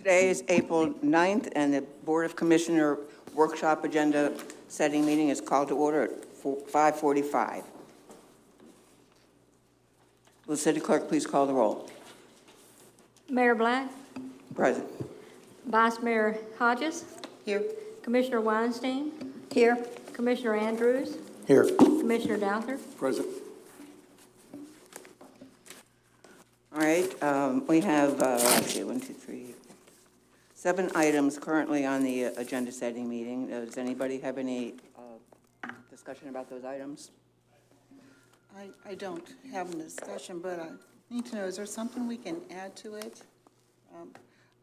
Today is April 9th, and the Board of Commissioner workshop agenda setting meeting is called to order at 5:45. Will the city clerk please call the roll? Mayor Black, Present. Vice Mayor Hodges, Here. Commissioner Weinstein, Here. Commissioner Andrews, Here. Commissioner Douther. Present. All right, we have, let's see, 7 items currently on the agenda setting meeting. Does anybody have any discussion about those items? I don't have a discussion, but I need to know, is there something we can add to it?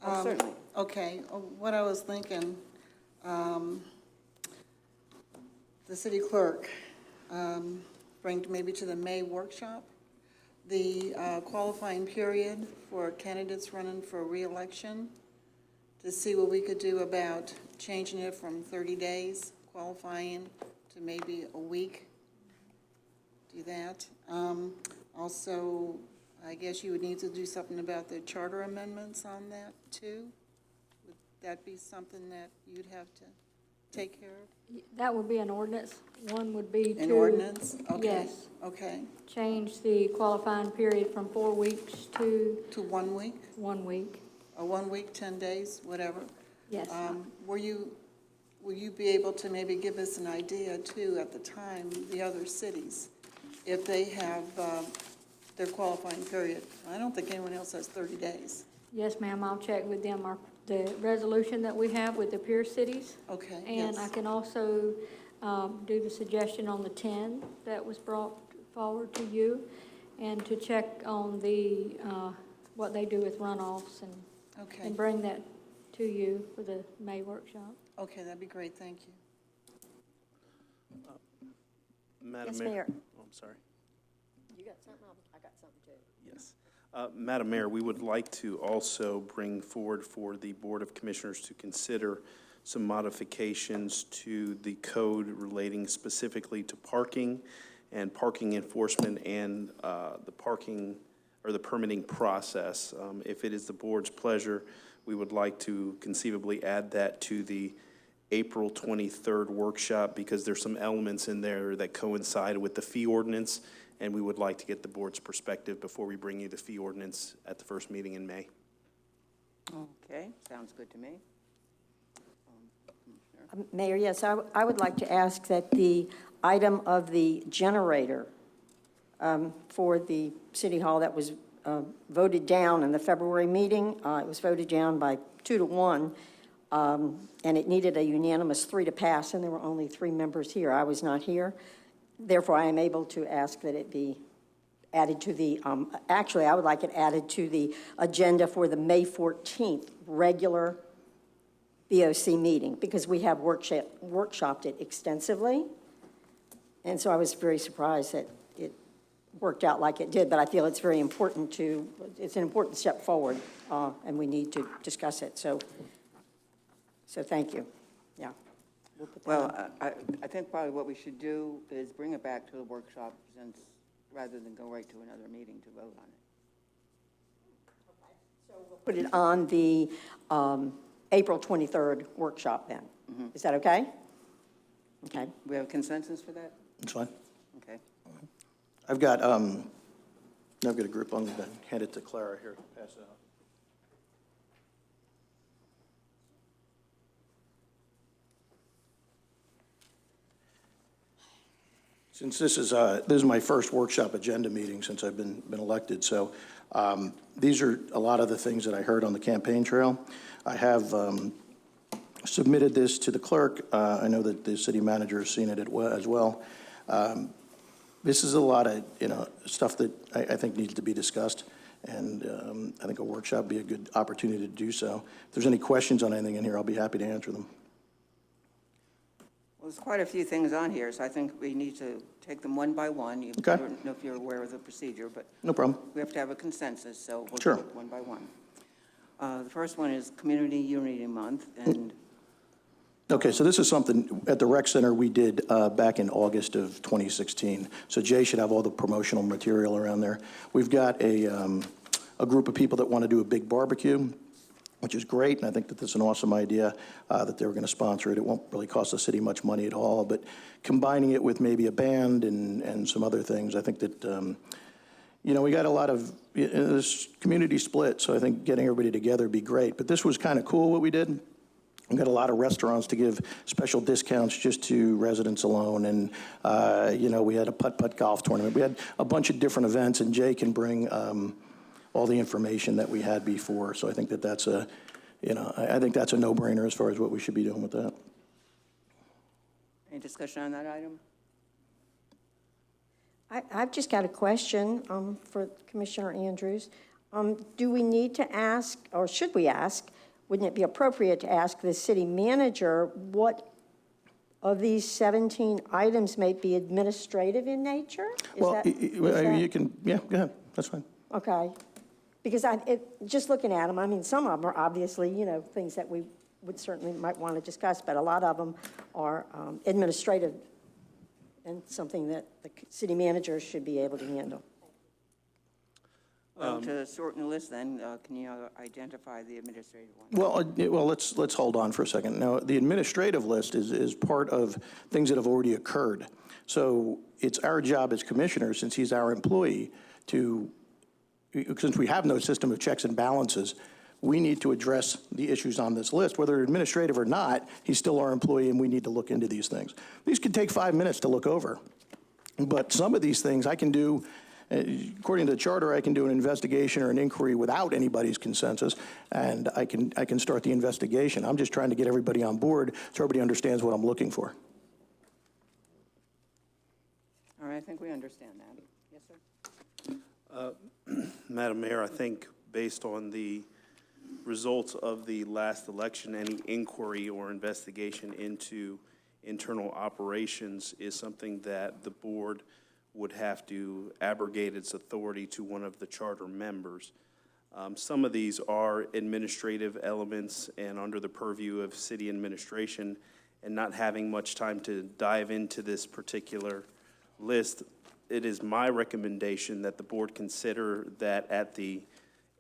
Certainly. Okay, what I was thinking, the city clerk, bring maybe to the May workshop, the qualifying period for candidates running for re-election, to see what we could do about changing it from 30 days qualifying to maybe a week. Do that. Also, I guess you would need to do something about the charter amendments on that too. Would that be something that you'd have to take care of? That would be an ordinance. One would be An to. ordinance? Okay. Yes. Okay. Change the qualifying period from 4 weeks to. To 1 week? 1 week. Or 1 week, 10 days, whatever? Yes. Will you be able to maybe give us an idea too at the time, the other cities, if they have their qualifying period? I don't think anyone else has 30 days. Yes, ma'am. I'll check with them. The resolution that we have with the peer cities. Okay, And yes. I can also do the suggestion on the 10 that was brought forward to you, and to check on the what they do with runoffs and Okay. and bring that to you for the May workshop. Okay, that'd be great. Thank you. Madam Yes, Mayor. Mayor. Oh, I'm sorry. You got something? I got something too. Yes. Madam Mayor, we would like to also bring forward for the Board of Commissioners to consider some modifications to the code relating specifically to parking and parking enforcement and the parking or the permitting process. If it is the board's pleasure, we would like to conceivably add that to the April 23rd workshop, because there's some elements in there that coincide with the fee ordinance, and we would like to get the board's perspective before we bring you the fee ordinance at the first meeting in May. Okay, sounds good to me. Mayor, yes, I would like to ask that the item of the generator for the City Hall that was voted down in the February meeting, it was voted down by 2-1, and it needed a unanimous 3 to pass, and there were only 3 members here. I was not here. Therefore, I am able to ask that it be added to the, actually, I would like it added to the agenda for the May 14th regular BOC meeting, because we have workshopped it extensively. And so I was very surprised that it worked out like it did, but I feel it's very important it's an important step forward, and we need to discuss it. So thank you. Yeah. Well, I think probably what we should do is bring it back to the workshop, rather than go right to another meeting to vote on it. So we'll put it on the April 23rd workshop then. Mm-hmm. Is that okay? Okay. We have consensus for that? That's fine. Okay. I've got a group. I'm going to hand it to Clara here to pass it out. Since this is my first workshop agenda meeting since I've been elected, so these are a lot of the things that I heard on the campaign trail. I have submitted this to the clerk. I know that the city manager has seen it as well. This is a lot of stuff that I think needs to be discussed, and I think a workshop would be a good opportunity to do so. If there's any questions on anything in here, I'll be happy to answer them. Well, there's quite a few things on here, so I think we need to take them one by one. Okay. I don't know if you're aware of the procedure, but No problem. we have to have a consensus, so we'll Sure. do it one by one. The first one is Community Unity Month, and Okay, so this is something at the rec center we did back in August of 2016. So Jay should have all the promotional material around there. We've got a group of people that want to do a big barbecue. which is great, and I think that that's an awesome idea that they were going to sponsor it. It won't really cost the city much money at all, but combining it with maybe a band and some other things, I think that, we got a lot of, this community split, so I think getting everybody together would be great. But this was kind of cool what we did. We got a lot of restaurants to give special discounts just to residents alone, and, we had a putt-putt golf tournament. We had a bunch of different events, and Jay can bring all the information that we had before. So I think that that's a no-brainer as far as what we should be doing with that. Any discussion on that item? I've just got a question for Commissioner Andrews. Do we need to ask, or should we ask, wouldn't it be appropriate to ask the city manager what of these 17 items may be administrative in nature? You can, go ahead, that's fine. Okay. Because just looking at them, I mean, some of them are obviously, things that we would certainly might want to discuss, but a lot of them are administrative and something that the city manager should be able to handle. Well, to shorten the list then, can you identify the administrative one? Well, let's hold on for a second. Now, the administrative list is part of things that have already occurred. So it's our job as commissioners, since he's our employee, since we have no system of checks and balances, we need to address the issues on this list. Whether administrative or not, he's still our employee, and we need to look into these things. These could take 5 minutes to look over. But some of these things I can do, according to the charter, I can do an investigation or an inquiry without anybody's consensus, and I can start the investigation. I'm just trying to get everybody on board so everybody understands what I'm looking for. All right, I think we understand that. Yes, sir? Madam Mayor, I think based on the results of the last election, any inquiry or investigation into internal operations is something that the board would have to abrogate its authority to one of the charter members. Some of these are administrative elements and under the purview of city administration, and not having much time to dive into this particular list, it is my recommendation that the board consider that at the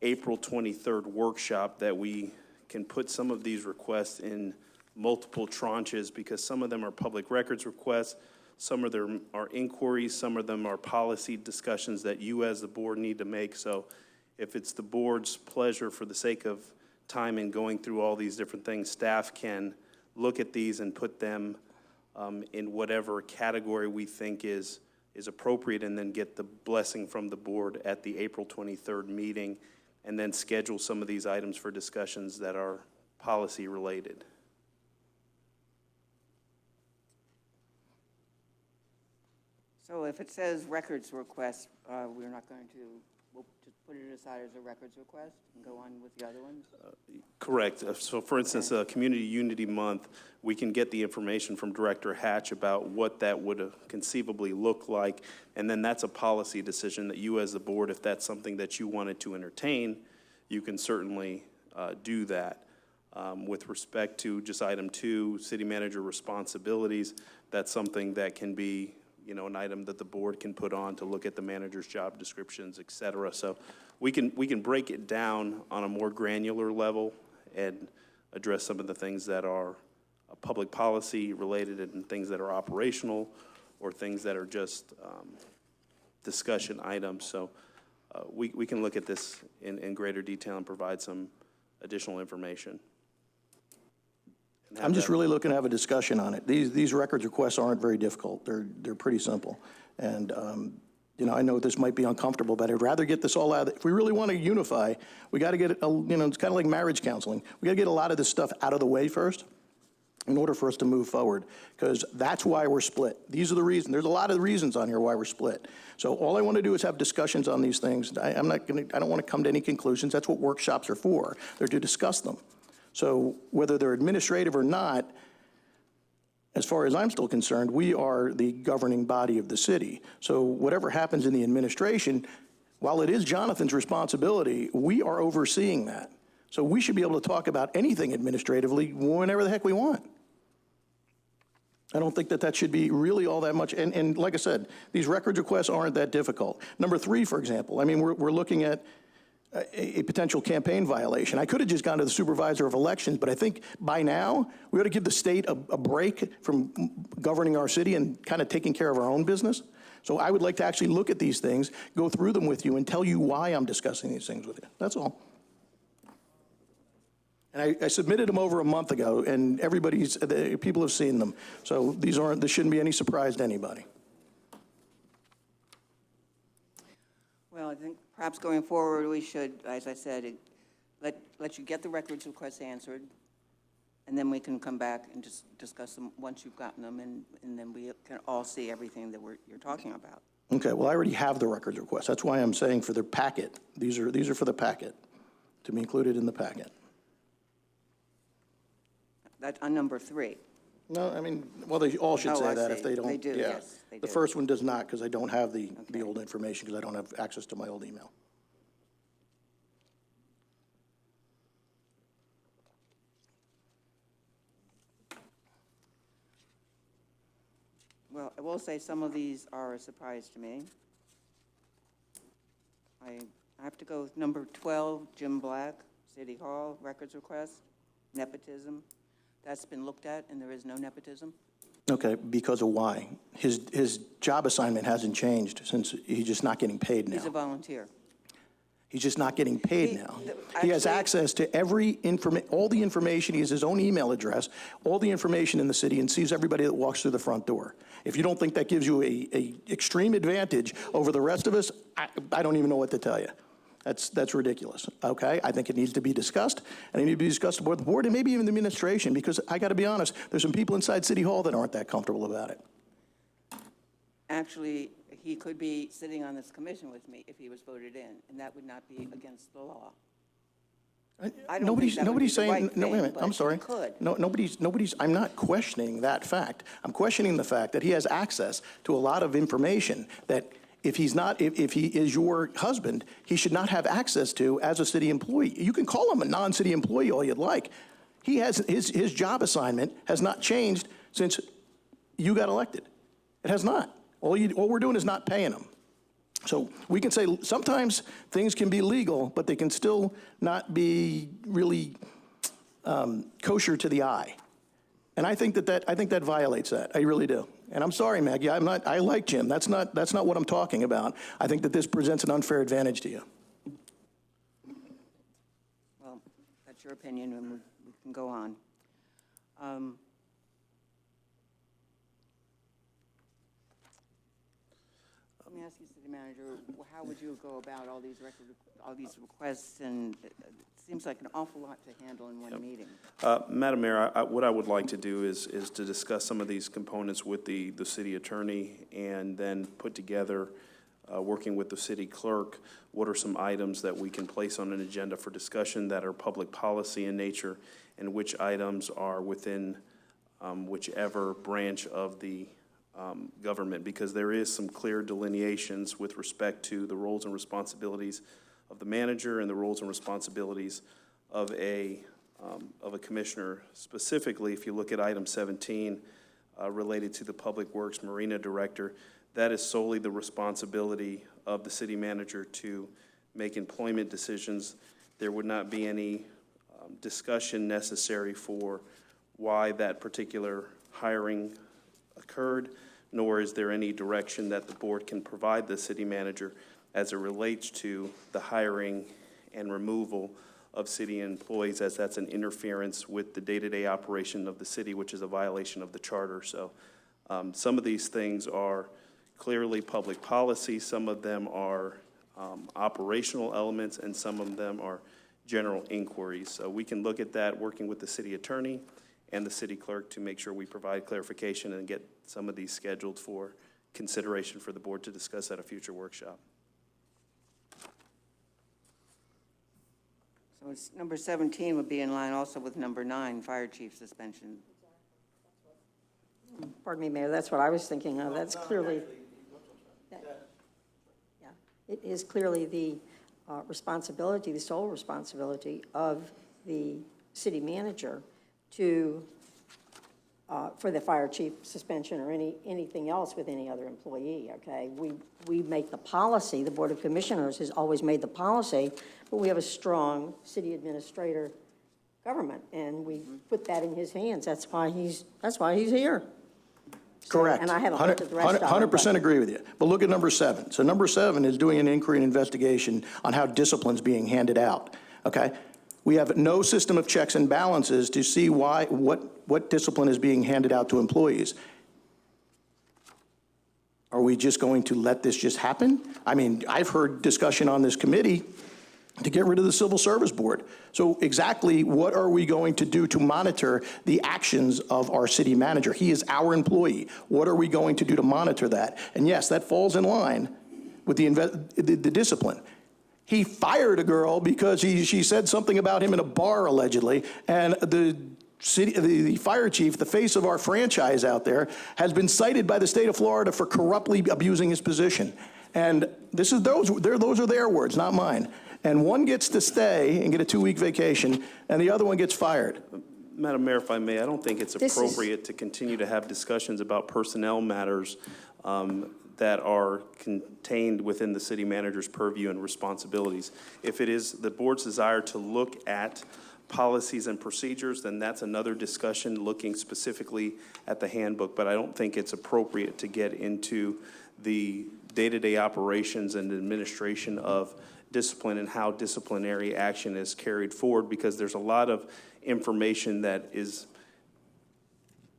April 23rd workshop that we can put some of these requests in multiple tranches, because some of them are public records requests, some of them are inquiries, some of them are policy discussions that you as the board need to make. So if it's the board's pleasure, for the sake of time and going through all these different things, staff can look at these and put them in whatever category we think is appropriate, and then get the blessing from the board at the April 23rd meeting, and then schedule some of these items for discussions that are policy related. So if it says records request, we're not going to, we'll just put it aside as a records request and go on with the other ones? Correct. So for instance, Community Unity Month, we can get the information from Director Hatch about what that would conceivably look like, and then that's a policy decision that you as the board, if that's something that you wanted to entertain, you can certainly do that. With respect to just item 2, city manager responsibilities, that's something that can be an item that the board can put on to look at the manager's job descriptions, et cetera. So we can break it down on a more granular level and address some of the things that are public policy related and things that are operational, or things that are just discussion items. So we can look at this in greater detail and provide some additional information. I'm just really looking to have a discussion on it. These records requests aren't very difficult. They're pretty simple. And, I know this might be uncomfortable, but I'd rather get this all out. If we really want to unify, we got to get it, it's kind of like marriage counseling. We got to get a lot of this stuff out of the way first in order for us to move forward, because that's why we're split. These are the reasons. There's a lot of reasons on here why we're split. So all I want to do is have discussions on these things. I don't want to come to any conclusions. That's what workshops are for. They're to discuss them. So whether they're administrative or not, as far as I'm still concerned, we are the governing body of the city. So whatever happens in the administration, while it is Jonathan's responsibility, we are overseeing that. So we should be able to talk about anything administratively whenever the heck we want. I don't think that should be really all that much. And like I said, these records requests aren't that difficult. Number 3, for example, I mean, we're looking at a potential campaign violation. I could have just gone to the supervisor of elections, but I think by now, we ought to give the state a break from governing our city and kind of taking care of our own business. So I would like to actually look at these things, go through them with you, and tell you why I'm discussing these things with you. That's all. And I submitted them over a month ago, and people have seen them. So this shouldn't be any surprise to anybody. Well, I think perhaps going forward, we should, as I said, let you get the records requests answered, and then we can come back and just discuss them once you've gotten them, and then we can all see everything that you're talking about. Okay, well, I already have the records request. That's why I'm saying for the packet. These are for the packet, to be included in the packet. That's on number 3. No, I mean, well, they all should Oh, say I that see. if they don't. They do, yeah. yes, they The do. first one does not, because I don't have the Okay. old information, because I don't have access to my old email. Well, I will say some of these are a surprise to me. I have to go with number 12, Jim Black, City Hall, records request, nepotism. That's been looked at, and there is no nepotism. Okay, because of why? His job assignment hasn't changed since he's just not getting paid now. He's a volunteer. He's just not getting paid He- now. the- He has actually- access to all the information. He has his own email address, all the information in the city, and sees everybody that walks through the front door. If you don't think that gives you a extreme advantage over the rest of us, I don't even know what to tell you. That's ridiculous, okay? I think it needs to be discussed, and it needs to be discussed with the board and maybe even the administration, because I got to be honest, there's some people inside City Hall that aren't that comfortable about it. Actually, he could be sitting on this commission with me if he was voted in, and that would not be against the law. I don't think that would be Nobody's the saying, right no, wait a thing, minute, but I'm he sorry. could. No, nobody's, I'm not questioning that fact. I'm questioning the fact that he has access to a lot of information that if he is your husband, he should not have access to as a city employee. You can call him a non-city employee all you'd like. He has, his job assignment has not changed since you got elected. It has not. All we're doing is not paying him. So we can say sometimes things can be legal, but they can still not be really kosher to the eye. And I think that violates that. I really do. And I'm sorry, Maggie. I like Jim. That's not what I'm talking about. I think that this presents an unfair advantage to you. Well, that's your opinion, and we can go on. Let me ask you, City Manager, how would you go about all these requests? And it seems like an awful lot to handle in one meeting. Madam Mayor, what I would like to do is to discuss some of these components with the city attorney, and then put together, working with the city clerk, what are some items that we can place on an agenda for discussion that are public policy in nature, and which items are within whichever branch of the government, because there is some clear delineations with respect to the roles and responsibilities of the manager and the roles and responsibilities of a commissioner. Specifically, if you look at item 17 related to the Public Works Marina Director, that is solely the responsibility of the city manager to make employment decisions. There would not be any discussion necessary for why that particular hiring occurred, nor is there any direction that the board can provide the city manager as it relates to the hiring and removal of city employees, as that's an interference with the day-to-day operation of the city, which is a violation of the charter. So some of these things are clearly public policy, some of them are operational elements, and some of them are general inquiries. So we can look at that, working with the city attorney and the city clerk, to make sure we provide clarification and get some of these scheduled for consideration for the board to discuss at a future workshop. So it's number 17 would be in line also with number 9, fire chief suspension. Pardon me, Mayor, that's what I was thinking of. That's clearly, yeah, it is clearly the responsibility, the sole responsibility of the city manager to for the fire chief suspension or anything else with any other employee, okay? We make the policy, the Board of Commissioners has always made the policy, but we have a strong city administrator government, and we put that in his hands. That's why he's here. So- Correct. And I haven't looked at the rest of them. 100% agree with you. But look at number 7. So number 7 is doing an inquiry and investigation on how discipline's being handed out, okay? We have no system of checks and balances to see what discipline is being handed out to employees. Are we just going to let this just happen? I mean, I've heard discussion on this committee to get rid of the Civil Service Board. So exactly what are we going to do to monitor the actions of our city manager? He is our employee. What are we going to do to monitor that? And yes, that falls in line with the discipline. He fired a girl because she said something about him in a bar, allegedly, and the fire chief, the face of our franchise out there, has been cited by the state of Florida for corruptly abusing his position. And those are their words, not mine. And one gets to stay and get a 2-week vacation, and the other one gets fired. Madam Mayor, if I may, I don't think it's appropriate to continue to have discussions about personnel matters that are contained within the city manager's purview and responsibilities. If it is the board's desire to look at policies and procedures, then that's another discussion looking specifically at the handbook, but I don't think it's appropriate to get into the day-to-day operations and administration of discipline and how disciplinary action is carried forward, because there's a lot of information that is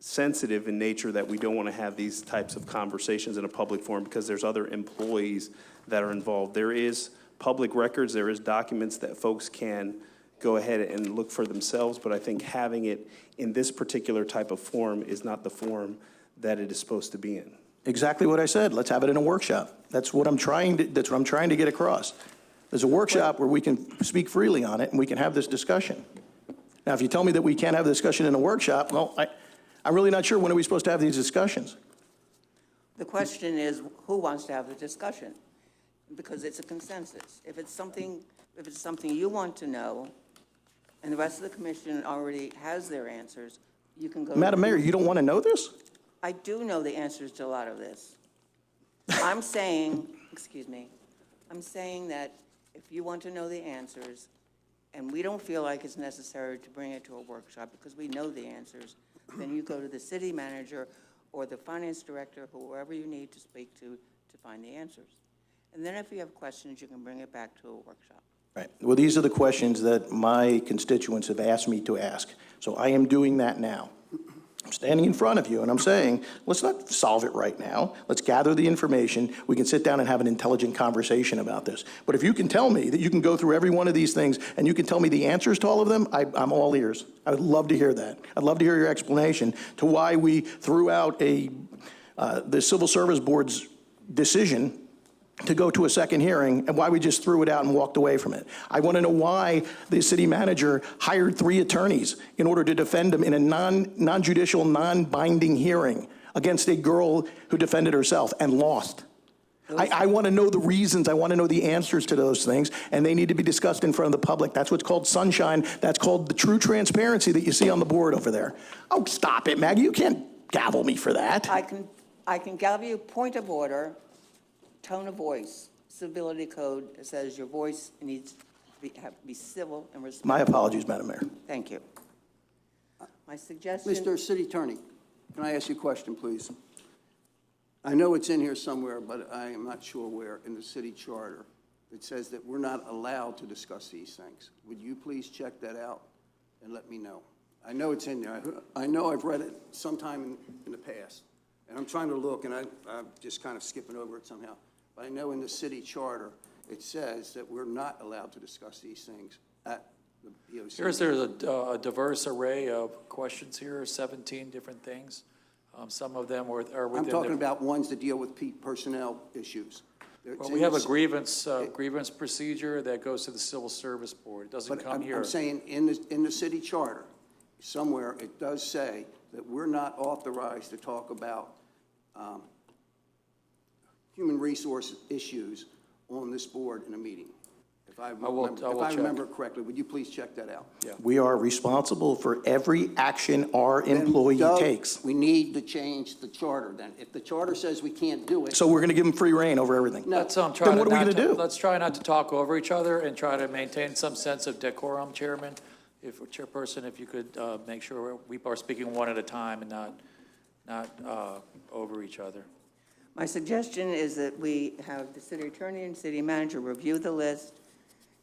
sensitive in nature that we don't want to have these types of conversations in a public forum because there's other employees that are involved. There is public records, there is documents that folks can go ahead and look for themselves, but I think having it in this particular type of forum is not the forum that it is supposed to be in. Exactly what I said. Let's have it in a workshop. That's what I'm trying to get across. There's a workshop where we can speak freely on it and we can have this discussion. Now, if you tell me that we can't have a discussion in a workshop, well, I'm really not sure when are we supposed to have these discussions. The question is, who wants to have the discussion? Because it's a consensus. If it's something you want to know, and the rest of the commission already has their answers, you can go. Madam Mayor, you don't want to know this? I do know the answers to a lot of this. I'm saying, I'm saying that if you want to know the answers, and we don't feel like it's necessary to bring it to a workshop because we know the answers, then you go to the city manager or the finance director, whoever you need to speak to find the answers. And then if you have questions, you can bring it back to a workshop. Right. Well, these are the questions that my constituents have asked me to ask. So I am doing that now. I'm standing in front of you and I'm saying, let's not solve it right now. Let's gather the information. We can sit down and have an intelligent conversation about this. But if you can tell me that you can go through every one of these things and you can tell me the answers to all of them, I'm all ears. I would love to hear that. I'd love to hear your explanation to why we threw out the Civil Service Board's decision to go to a second hearing and why we just threw it out and walked away from it. I want to know why the city manager hired 3 attorneys in order to defend him in a non-judicial, non-binding hearing against a girl who defended herself and lost. I want to know the reasons. I want to know the answers to those things, and they need to be discussed in front of the public. That's what's called sunshine. That's called the true transparency that you see on the board over there. Oh, stop it, Maggie. You can't gavel me for that. I can gavel you point of order. Tone of voice, civility code says your voice needs to be civil and respectful. My apologies, Madam Mayor. Thank you. My suggestion. Mr. City Attorney, can I ask you a question, please? I know it's in here somewhere, but I am not sure where in the city charter. It says that we're not allowed to discuss these things. Would you please check that out and let me know? I know it's in there. I know I've read it sometime in the past, and I'm trying to look, and I'm just kind of skipping over it somehow. I know in the city charter, it says that we're not allowed to discuss these things at the BOC. There's a diverse array of questions here, 17 different things. Some of them are within. I'm talking about ones that deal with personnel issues. Well, we have a grievance procedure that goes to the Civil Service Board. It doesn't come here. I'm saying in the city charter, somewhere it does say that we're not authorized to talk about human resource issues on this board in a meeting. I will check. remember correctly. Would you please check that out? Yeah. We are responsible for every action our employee Then, Doug, takes. we need to change the charter then. If the charter says we can't do it. So we're going to give them free reign over everything. No. Let's, try Then what to are we not gonna do? Let's try not to talk over each other and try to maintain some sense of decorum, Chairman. If, Chairperson, if you could make sure we are speaking one at a time and not over each other. My suggestion is that we have the city attorney and city manager review the list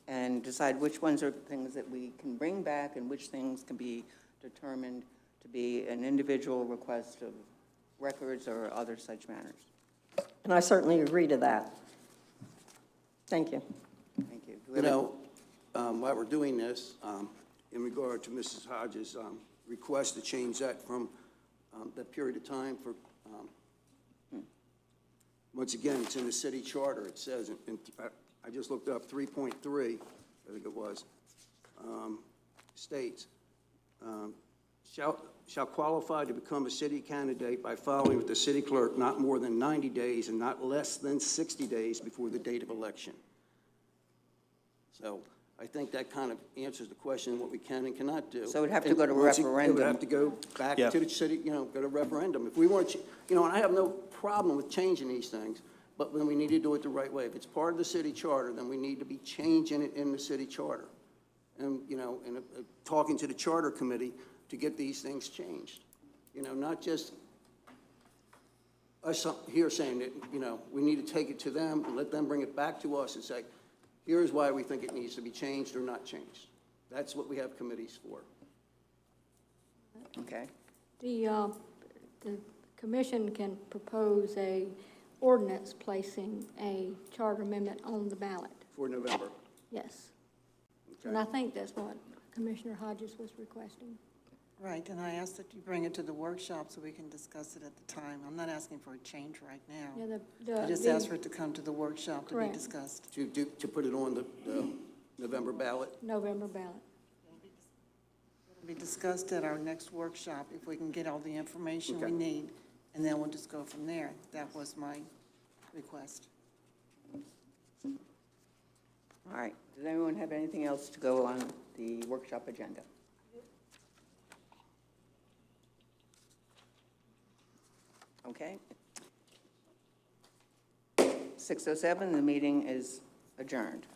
and decide which ones are things that we can bring back and which things can be determined to be an individual request of records or other such matters. And I certainly agree to that. Thank you. Thank you. You know, while we're doing this, in regard to Mrs. Hodges' request to change that from that period of time for, once again, it's in the city charter. It says, I just looked up 3.3, I think it was, states, shall qualify to become a city candidate by filing with the city clerk not more than 90 days and not less than 60 days before the date of election. So I think that kind of answers the question what we can and cannot do. So it would have to go to Once referendum. It would have to go back Yeah. to the city, go to referendum. If we want to, and I have no problem with changing these things, but then we need to do it the right way. If it's part of the city charter, then we need to be changing it in the city charter. And, talking to the charter committee to get these things changed. Not just us here saying that, we need to take it to them and let them bring it back to us and say, here's why we think it needs to be changed or not changed. That's what we have committees for. Okay. The commission can propose a ordinance placing a charter amendment on the ballot. For November. Yes. Okay. And I think that's what Commissioner Hodges was requesting. Right, and I asked that you bring it to the workshop so we can discuss it at the time. I'm not asking for a change right now. Yeah, I just asked for it to come to the workshop to be Correct. discussed. To put it on the November ballot. November ballot. It'll be discussed at our next workshop if we can get all the information we Okay. need, and then we'll just go from there. That was my request. All right. Does anyone have anything else to go on the workshop agenda? Okay. 6:07, the meeting is adjourned.